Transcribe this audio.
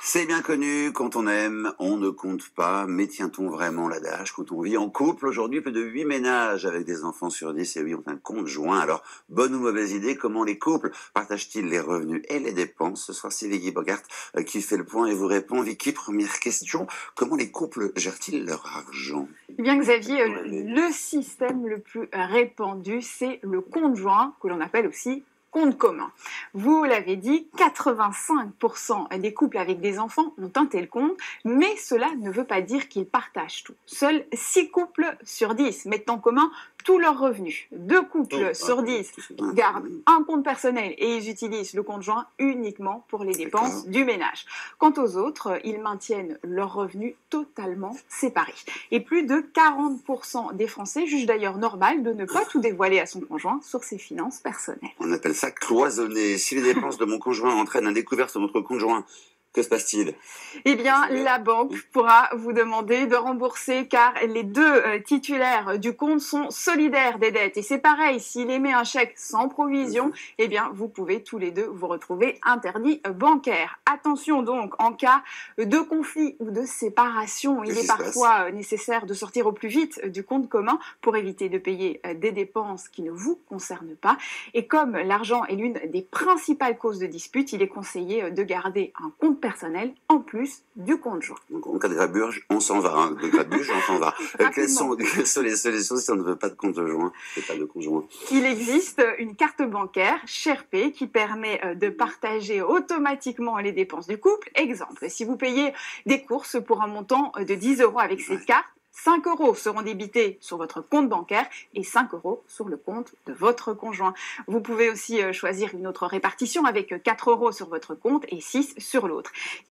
C'est bien connu, quand on aime, on ne compte pas, mais tient-on vraiment l'adage? Quand on vit en couple, aujourd'hui, plus de 8 ménages avec des enfants sur 10 et oui, ont un conjoint. Alors, bonne ou mauvaise idée, comment les couples partagent-ils les revenus et les dépenses? Ce soir, c'est Vicky Bogart qui fait le point et vous répond. Vicky, première question, comment les couples gèrent-ils leur argent? Eh bien, Xavier, le système le plus répandu, c'est le compte joint, que l'on appelle aussi compte commun. Vous l'avez dit, 85% des couples avec des enfants ont un tel compte, mais cela ne veut pas dire qu'ils partagent tout. Seuls 6 couples sur 10 mettent en commun tous leurs revenus. 2 couples sur 10 gardent un compte personnel et ils utilisent le compte joint uniquement pour les dépenses du ménage. Quant aux autres, ils maintiennent leurs revenus totalement séparés. Et plus de 40% des Français jugent d'ailleurs normal de ne pas tout dévoiler à son conjoint sur ses finances personnelles. On appelle ça cloisonner. Si les dépenses de mon conjoint entraînent un découvert sur votre conjoint, que se passe-t-il? Eh bien, la banque pourra vous demander de rembourser car les deux titulaires du compte sont solidaires des dettes. Et c'est pareil, s'il émet un chèque sans provision, eh bien, vous pouvez tous les deux vous retrouver interdits bancaires. Attention donc, en cas de conflit ou de séparation, il est parfois nécessaire de sortir au plus vite du compte commun pour éviter de payer des dépenses qui ne vous concernent pas. Et comme l'argent est l'une des principales causes de dispute, il est conseillé de garder un compte personnel en plus du compte joint. Donc, en cas de grabuge, on s'en va. Hein. De grabuge, on s'en va. Quelles sont les solutions si on ne veut pas de compte joint et pas de conjoint? Il existe une carte bancaire, Sherpay, qui permet de partager automatiquement les dépenses du couple. Exemple, si vous payez des courses pour un montant de 10 € avec cette carte, 5 € seront débités sur votre compte bancaire et 5 € sur le compte de votre conjoint. Vous pouvez aussi choisir une autre répartition avec 4 € sur votre compte et 6 sur l'autre.